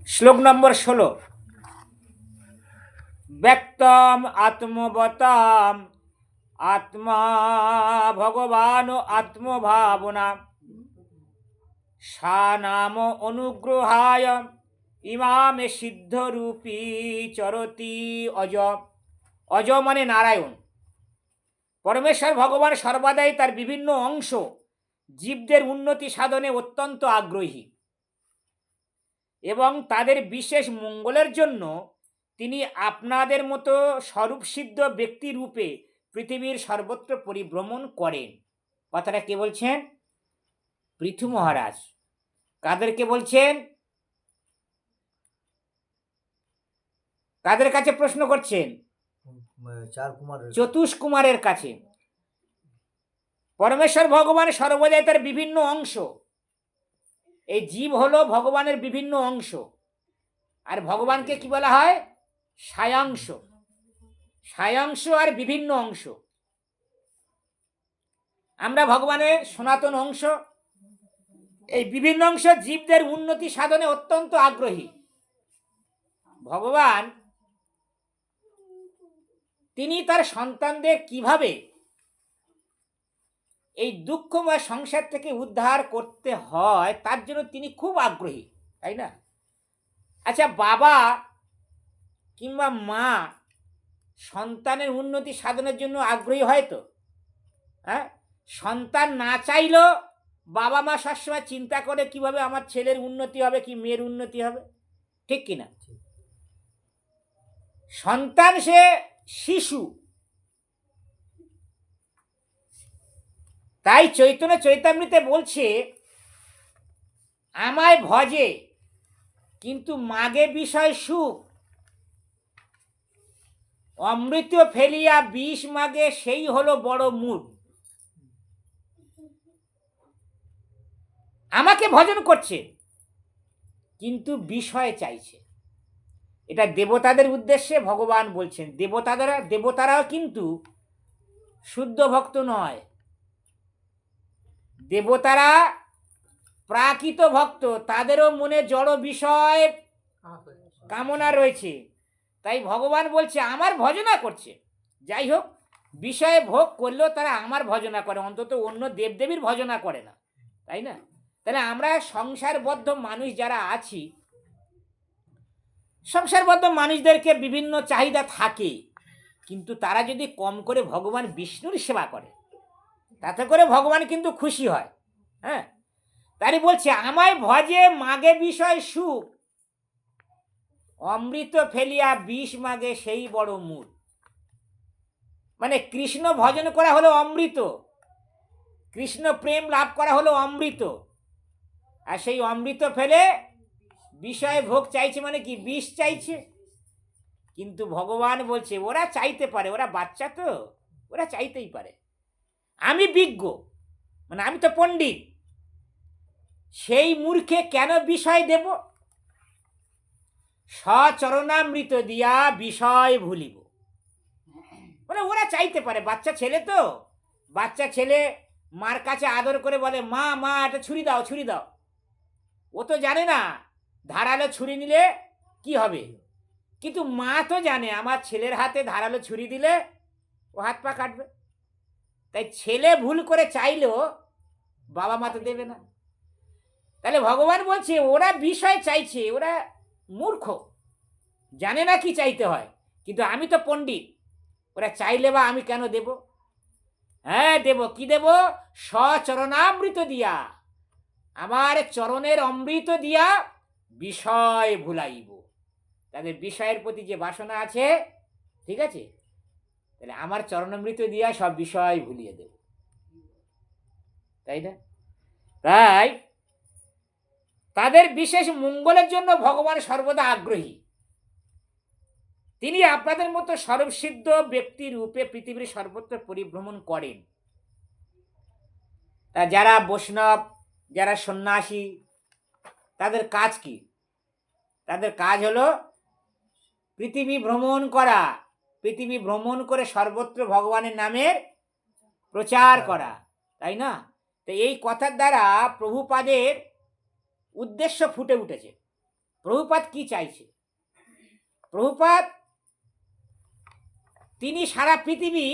শ্লোক নম্বর 16। ব্যক্তম আত্মবতাম আত্মা ভগবান আত্মভাবনা সা নাম অনুগ্রহায় ইমামে সিদ্ধরূপী চরতি অজ। অজ মানে নারায়ণ। পরমেশ্বর ভগবান সর্বদাই তার বিভিন্ন অংশ জীবদের উন্নতি সাধনে অত্যন্ত আগ্রহী এবং তাদের বিশেষ মঙ্গলের জন্য তিনি আপনাদের মতো স্বরূপসিদ্ধ ব্যক্তি রূপে পৃথিবীর সর্বত্র পরিভ্রমণ করেন। কথাটা কে বলছেন? পৃথু মহারাজ। কাদেরকে বলছেন? কাদের কাছে প্রশ্ন করছেন? চতুষ্কুমারের কাছে। পরমেশ্বর ভগবান সর্বদাই তার বিভিন্ন অংশ, এই জীব হলো ভগবানের বিভিন্ন অংশ, আর ভগবানকে কি বলা হয়? সায়াংশ। সায়াংশ আর বিভিন্ন অংশ। আমরা ভগবানের সনাতন অংশ। এই বিভিন্ন অংশ জীবদের উন্নতি সাধনে অত্যন্ত আগ্রহী। ভগবান তিনি তার সন্তানদের কিভাবে এই দুঃখময় সংসার থেকে উদ্ধার করতে হয় তার জন্য তিনি খুব আগ্রহী, তাই না? আচ্ছা, বাবা কিংবা মা সন্তানের উন্নতি সাধনের জন্য আগ্রহী হয় তো? হ্যাঁ, সন্তান না চাইলেও বাবা মা সবসময় চিন্তা করে কিভাবে আমার ছেলের উন্নতি হবে কি মেয়ের উন্নতি হবে, ঠিক কিনা? সন্তান সে শিশু। তাই চৈতন্য চৈতামৃতে বলছে, আমায় ভজে কিন্তু মাগে বিষয় সুখ, অমৃত ফেলিয়া বিষ মাগে সেই হলো বড় মূঢ়। আমাকে ভজন করছে কিন্তু বিষয় চাইছে। এটা দেবতাদের উদ্দেশ্যে ভগবান বলছেন। দেবতারাও কিন্তু শুদ্ধ ভক্ত নয়। দেবতারা প্রাকৃত ভক্ত, তাদেরও মনে জড় বিষয় কামনা রয়েছে। তাই ভগবান বলছে আমার ভজনা করছে। যাই হোক, বিষয়ে ভোগ করলেও তারা আমার ভজনা করে, অন্তত অন্য দেবদেবীর ভজনা করে না, তাই না? তাহলে আমরা সংসারবদ্ধ মানুষ যারা আছি, সংসারবদ্ধ মানুষদেরকে বিভিন্ন চাহিদা থাকে, কিন্তু তারা যদি কম করে ভগবান বিষ্ণুর সেবা করে তাতে করে ভগবান কিন্তু খুশি হয়। হ্যাঁ, তাই বলছে আমায় ভজে মাগে বিষয় সুখ, অমৃত ফেলিয়া বিষ মাগে সেই বড় মূঢ়। মানে কৃষ্ণ ভজন করা হলো অমৃত, কৃষ্ণ প্রেম লাভ করা হলো অমৃত, আর সেই অমৃত ফেলে বিষয়ে ভোগ চাইছে, মানে কি বিষ চাইছে। কিন্তু ভগবান বলছে ওরা চাইতে পারে, ওরা বাচ্চা তো, ওরা চাইতেই পারে। আমি বিজ্ঞ, মানে আমি তো পণ্ডিত, সেই মূর্খে কেন বিষয় দেব? সচরণামৃত দিয়া বিষয় ভুলিব। মানে ওরা চাইতে পারে, বাচ্চা ছেলে তো, বাচ্চা ছেলে মার কাছে আদর করে বলে মা মা একটা ছুরি দাও, ছুরি দাও। ও তো জানে না ধারালো ছুরি নিলে কি হবে, কিন্তু মা তো জানে আমার ছেলের হাতে ধারালো ছুরি দিলে ও হাত পা কাটবে। তাই ছেলে ভুল করে চাইলেও বাবা মা তো দেবে না। তাহলে ভগবান বলছে ওরা বিষয় চাইছে, ওরা মূর্খ, জানে না কি চাইতে হয়, কিন্তু আমি তো পণ্ডিত, ওরা চাইলে বা আমি কেন দেব? হ্যাঁ দেব। কি দেব? সচরণামৃত দিয়া, আমার চরণের অমৃত দিয়া বিষয় ভুলাইব। তাদের বিষয়ের প্রতি যে বাসনা আছে, ঠিক আছে, তাহলে আমার চরণামৃত দিয়া সব বিষয় ভুলিয়ে দেব, তাই না? তাই তাদের বিশেষ মঙ্গলের জন্য ভগবান সর্বদা আগ্রহী। তিনি আপনাদের মতো সর্বসিদ্ধ ব্যক্তি রূপে পৃথিবীর সর্বত্র পরিভ্রমণ করেন। তা যারা বৈষ্ণব, যারা সন্ন্যাসী, তাদের কাজ কি? তাদের কাজ হলো পৃথিবী ভ্রমণ করা, পৃথিবী ভ্রমণ করে সর্বত্র ভগবানের নামের প্রচার করা, তাই না? তো এই কথার দ্বারা প্রভুপাদের উদ্দেশ্য ফুটে উঠেছে। প্রভুপাদ কি চাইছে? প্রভুপাদ তিনি সারা পৃথিবী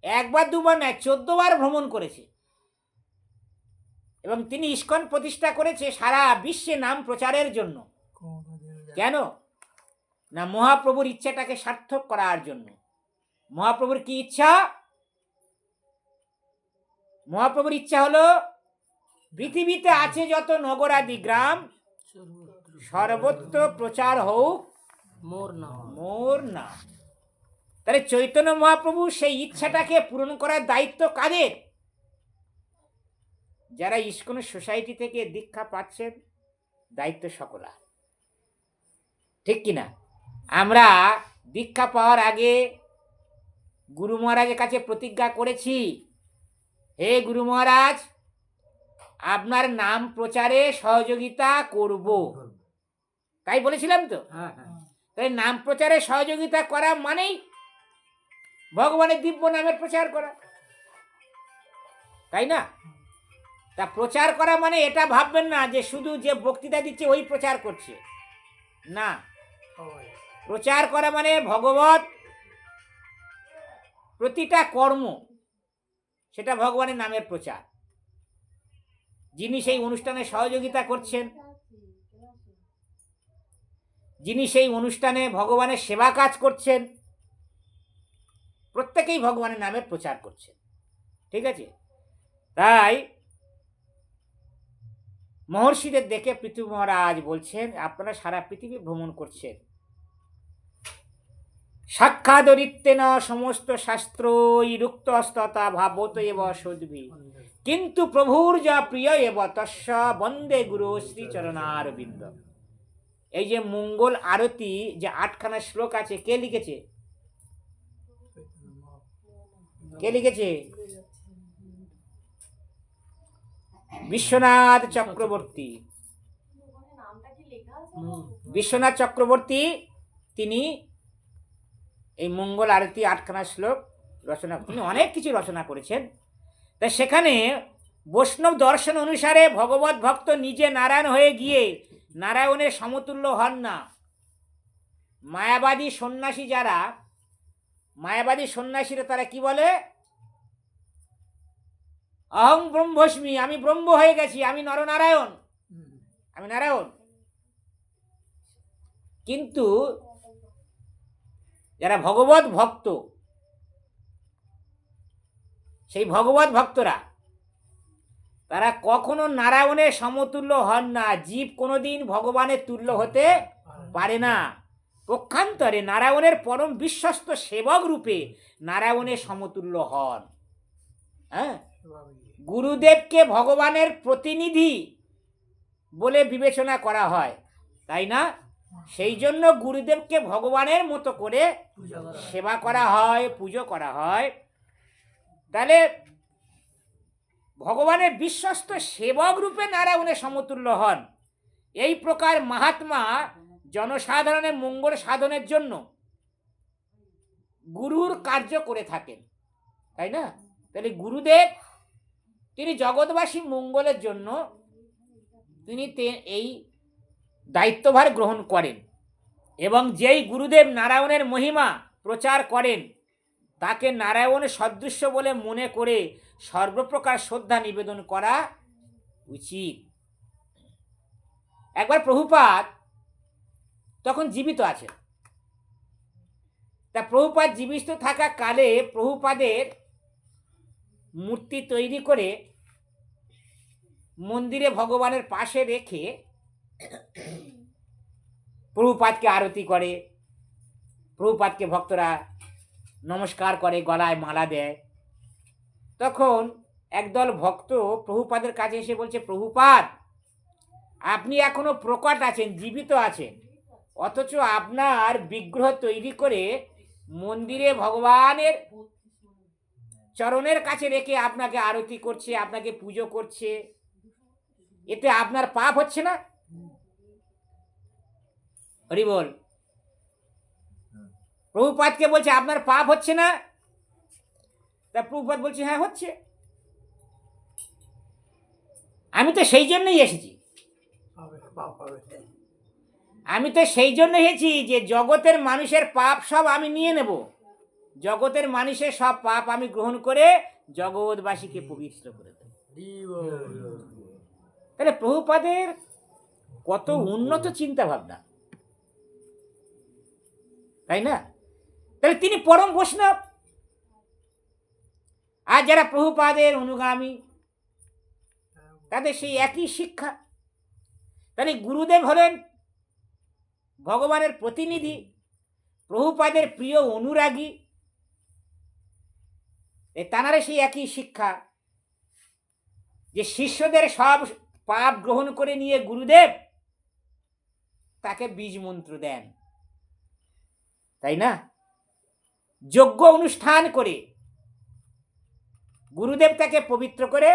একবার দুবার নয় 14 বার ভ্রমণ করেছে এবং তিনি ইস্কন প্রতিষ্ঠা করেছে সারা বিশ্বে নাম প্রচারের জন্য। কেন না? মহাপ্রভুর ইচ্ছাটাকে সার্থক করার জন্য। মহাপ্রভুর কি ইচ্ছা? মহাপ্রভুর ইচ্ছা হলো পৃথিবীতে আছে যত নগরাদি গ্রাম সর্বত্র প্রচার হোক মোর নাম। তাহলে চৈতন্য মহাপ্রভু সেই ইচ্ছাটাকে পূরণ করার দায়িত্ব কাদের? যারা ইস্কন সোসাইটি থেকে দীক্ষা পাচ্ছেন, দায়িত্ব সকলা। ঠিক কিনা? আমরা দীক্ষা পাওয়ার আগে গুরু মহারাজের কাছে প্রতিজ্ঞা করেছি, হে গুরু মহারাজ, আপনার নাম প্রচারে সহযোগিতা করব। তাই বলেছিলাম তো? তাই নাম প্রচারে সহযোগিতা করা মানেই ভগবানের দিব্য নামের প্রচার করা, তাই না? তা প্রচার করা মানে এটা ভাববেন না যে শুধু যে বক্তৃতা দিচ্ছে ওই প্রচার করছে, না। প্রচার করা মানে ভগবত প্রতিটা কর্ম, সেটা ভগবানের নামের প্রচার। যিনি সেই অনুষ্ঠানে সহযোগিতা করছেন, যিনি সেই অনুষ্ঠানে ভগবানের সেবা কাজ করছেন, প্রত্যেকেই ভগবানের নামের প্রচার করছেন। ঠিক আছে? তাই মহর্ষিদের দেখে পৃথু মহারাজ বলছেন, আপনারা সারা পৃথিবী ভ্রমণ করছেন, সাক্ষাদরিত্যেন সমস্ত শাস্ত্রই রুক্তস্ততা ভাবত এব সদ্ভি, কিন্তু প্রভুর যা প্রিয় এব তস্য বন্দে গুরু শ্রীচরণারবিন্দ। এই যে মঙ্গল আরতি যে 8খানা শ্লোক আছে, কে লিখেছে? কে লিখেছে? বিশ্বনাথ চক্রবর্তী। বিশ্বনাথ চক্রবর্তী তিনি এই মঙ্গল আরতি 8খানা শ্লোক রচনা, তিনি অনেক কিছু রচনা করেছেন। তাই সেখানে বৈষ্ণব দর্শন অনুসারে ভগবত ভক্ত নিজে নারায়ণ হয়ে গিয়ে নারায়ণের সমতুল্য হন না। মায়াবাদী সন্ন্যাসী যারা, মায়াবাদী সন্ন্যাসীরা তারা কি বলে? অহং ব্রহ্মস্মি, আমি ব্রহ্ম হয়ে গেছি, আমি নরনারায়ণ, আমি নারায়ণ। কিন্তু যারা ভগবত ভক্ত, সেই ভগবত ভক্তরা তারা কখনো নারায়ণের সমতুল্য হন না। জীব কোনোদিন ভগবানের তুল্য হতে পারে না। পক্ষান্তরে নারায়ণের পরম বিশ্বস্ত সেবক রূপে নারায়ণের সমতুল্য হন। হ্যাঁ, গুরুদেবকে ভগবানের প্রতিনিধি বলে বিবেচনা করা হয়, তাই না? সেই জন্য গুরুদেবকে ভগবানের মতো করে সেবা করা হয়, পুজো করা হয়। তাহলে ভগবানের বিশ্বস্ত সেবক রূপে নারায়ণের সমতুল্য হন। এই প্রকার মহাত্মা জনসাধারণের মঙ্গল সাধনের জন্য গুরুর কার্য করে থাকেন, তাই না? তাহলে গুরুদেব তিনি জগৎবাসী মঙ্গলের জন্য তিনি এই দায়িত্বভার গ্রহণ করেন। এবং যেই গুরুদেব নারায়ণের মহিমা প্রচার করেন তাকে নারায়ণের সদৃশ্য বলে মনে করে সর্বপ্রকার শ্রদ্ধা নিবেদন করা উচিত। একবার প্রভুপাদ তখন জীবিত আছেন। তা প্রভুপাদ জীবিত থাকা কালে প্রভুপাদের মূর্তি তৈরি করে মন্দিরে ভগবানের পাশে রেখে প্রভুপাদকে আরতি করে, প্রভুপাদকে ভক্তরা নমস্কার করে, গলায় মালা দেয়। তখন একদল ভক্ত প্রভুপাদের কাছে এসে বলছে, প্রভুপাদ আপনি এখনো প্রকট আছেন, জীবিত আছেন, অথচ আপনার বিগ্রহ তৈরি করে মন্দিরে ভগবানের চরণের কাছে রেখে আপনাকে আরতি করছে, আপনাকে পুজো করছে, এতে আপনার পাপ হচ্ছে না? হরি বল। প্রভুপাদকে বলছে আপনার পাপ হচ্ছে না? তা প্রভুপাদ বলছে হ্যাঁ হচ্ছে, আমি তো সেই জন্যই এসেছি। পাপ হবে। আমি তো সেই জন্য এসেছি যে জগতের মানুষের পাপ সব আমি নিয়ে নেব, জগতের মানুষের সব পাপ আমি গ্রহণ করে জগৎবাসীকে পবিত্র করে দেব। তাহলে প্রভুপাদের কত উন্নত চিন্তা ভাবনা, তাই না? তাহলে তিনি পরম বৈষ্ণব, আর যারা প্রভুপাদের অনুগামী তাদের সেই একই শিক্ষা। তাহলে গুরুদেব হলেন ভগবানের প্রতিনিধি, প্রভুপাদের প্রিয় অনুরাগী, তাঁরা সেই একই শিক্ষা যে শিষ্যদের সব পাপ গ্রহণ করে নিয়ে গুরুদেব তাকে বীজ মন্ত্র দেন, তাই না? যজ্ঞ অনুষ্ঠান করে গুরুদেব তাকে পবিত্র করে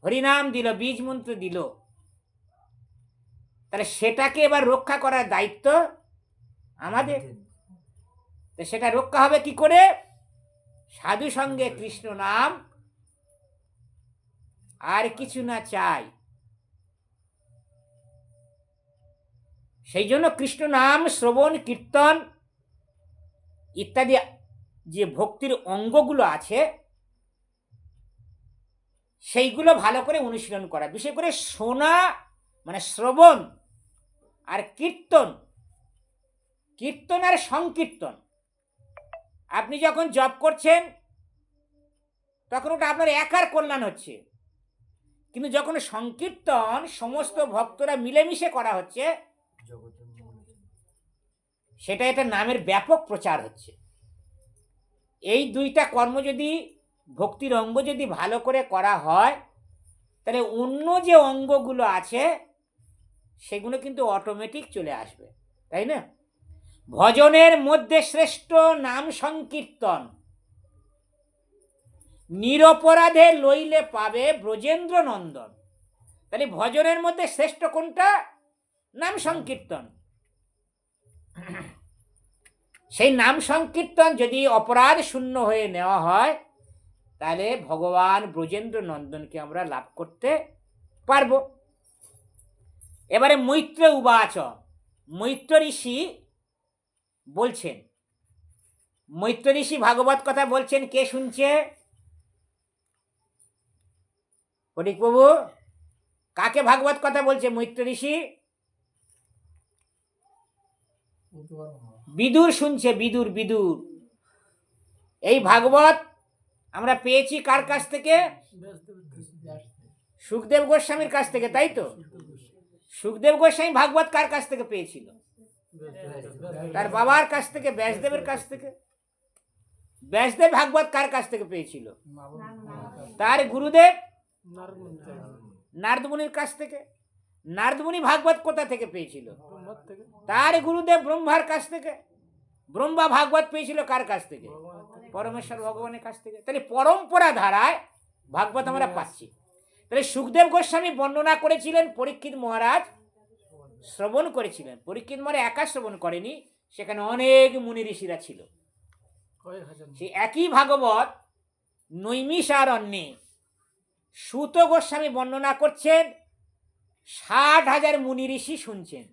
হরিনাম দিল, বীজ মন্ত্র দিল। তাহলে সেটাকে এবার রক্ষা করার দায়িত্ব আমাদের। তো সেটা রক্ষা হবে কি করে? সাধু সঙ্গে কৃষ্ণ নাম, আর কিছু না চাই। সেই জন্য কৃষ্ণ নাম শ্রবণ কীর্তন ইত্যাদি যে ভক্তির অঙ্গগুলো আছে সেইগুলো ভালো করে অনুশীলন করা, বিশেষ করে শোনা মানে শ্রবণ আর কীর্তন, কীর্তন আর সংকীর্তন। আপনি যখন জপ করছেন তখন ওটা আপনার একার কল্যাণ হচ্ছে, কিন্তু যখন সংকীর্তন সমস্ত ভক্তরা মিলেমিশে করা হচ্ছে সেটা এটা নামের ব্যাপক প্রচার হচ্ছে। এই দুইটা কর্ম যদি ভক্তির অঙ্গ যদি ভালো করে করা হয় তাহলে অন্য যে অঙ্গগুলো আছে সেগুলো কিন্তু অটোমেটিক চলে আসবে, তাই না? ভজনের মধ্যে শ্রেষ্ঠ নাম সংকীর্তন, নিরপরাধে লইলে পাবে ব্রজেন্দ্র নন্দন। তাহলে ভজনের মধ্যে শ্রেষ্ঠ কোনটা? নাম সংকীর্তন। সেই নাম সংকীর্তন যদি অপরাধ শূন্য হয়ে নেওয়া হয় তাহলে ভগবান ব্রজেন্দ্র নন্দনকে আমরা লাভ করতে পারব। এবারে মৈত্র উবাচ, মৈত্র ঋষি বলছেন, মৈত্র ঋষি ভাগবত কথা বলছেন, কে শুনছে? পরিক প্রভু, কাকে ভাগবত কথা বলছে মৈত্র ঋষি? বিদুর শুনছে, বিদুর। বিদুর এই ভাগবত আমরা পেয়েছি কার কাছ থেকে? সুখদেব গোস্বামীর কাছ থেকে, তাই তো? সুখদেব গোস্বামী ভাগবত কার কাছ থেকে পেয়েছিল? তার বাবার কাছ থেকে, ব্যাসদেবের কাছ থেকে। ব্যাসদেব ভাগবত কার কাছ থেকে পেয়েছিল? তার গুরুদেব নারদ মুনির কাছ থেকে। নারদ মুনি ভাগবত কোথা থেকে পেয়েছিল? তার গুরুদেব ব্রহ্মার কাছ থেকে। ব্রহ্মা ভাগবত পেয়েছিল কার কাছ থেকে? পরমেশ্বর ভগবানের কাছ থেকে। তাহলে পরম্পরা ধারায় ভাগবত আমরা পাচ্ছি। তাহলে সুখদেব গোস্বামী বর্ণনা করেছিলেন, পরীক্ষিত মহারাজ শ্রবণ করেছিলেন। পরীক্ষিত মহারাজ একা শ্রবণ করেনি, সেখানে অনেক মুনি ঋষিরা ছিল। সেই একই ভাগবত নৈমিষারণ্যে সুত গোস্বামী বর্ণনা করছেন, 60,000 মুনি ঋষি শুনছেন।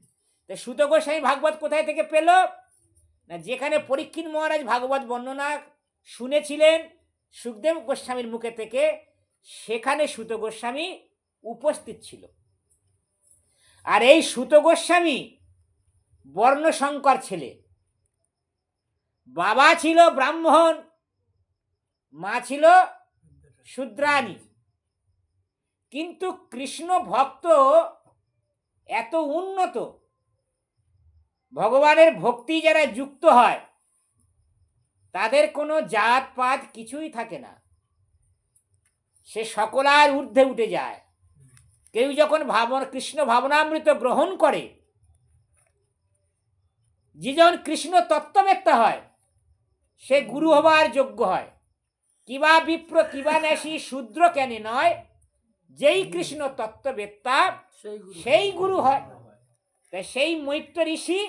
তো সুত গোস্বামী ভাগবত কোথায় থেকে পেল? না, যেখানে পরীক্ষিত মহারাজ ভাগবত বর্ণনা শুনেছিলেন সুখদেব গোস্বামীর মুখে থেকে, সেখানে সুত গোস্বামী উপস্থিত ছিল। আর এই সুত গোস্বামী বর্ণশঙ্কর ছেলে, বাবা ছিল ব্রাহ্মণ, মা ছিল শূদ্রাণী। কিন্তু কৃষ্ণ ভক্ত এত উন্নত, ভগবানের ভক্তি যারা যুক্ত হয় তাদের কোনো জাত পাত কিছুই থাকে না, সে সকলার ঊর্ধ্বে উঠে যায়। কেউ যখন কৃষ্ণ ভাবনামৃত গ্রহণ করে, যে যখন কৃষ্ণ তত্ত্ববেত্তা হয় সে গুরু হবার যোগ্য হয়। কিবা বিপ্র কিবা ন্যাসী শূদ্র কেনে নয়, যেই কৃষ্ণ তত্ত্ববেত্তা সেই গুরু হয়। তাই সেই মৈত্র ঋষি